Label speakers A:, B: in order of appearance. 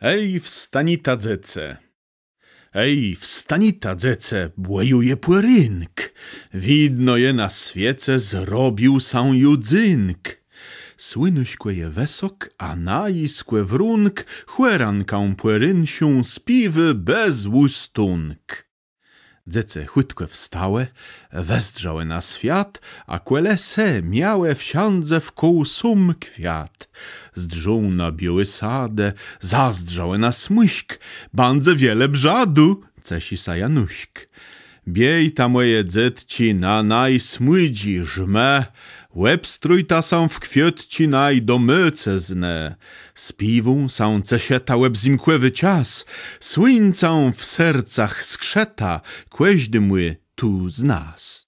A: Ej, wstanita dzece! Ej, wstanita dzece, błejuje płerynk. Widno je na świece zrobił sam judzynk. Słynuśkłe je wesok, a najiskłe wrunk, chłeranką płerynsią spiwy bez łustunk. Dzece chłytkłe wstałe, westrzałe na świat, a kłelese miałe wsiądze wkoł sum kwiat. Zdrzą na biały sadę, zazdrzałe na smyśk, bandze wiele brzadu, cesi sa Januśk. Biej ta moje dzetci na najsmydzi żme, łeb strój ta sam w kwiotci najdomyce zne. Spiwą są cesieta łeb zimkłewy cias, słyńcą w sercach skrzeta, kłeźdy mły tu z nas.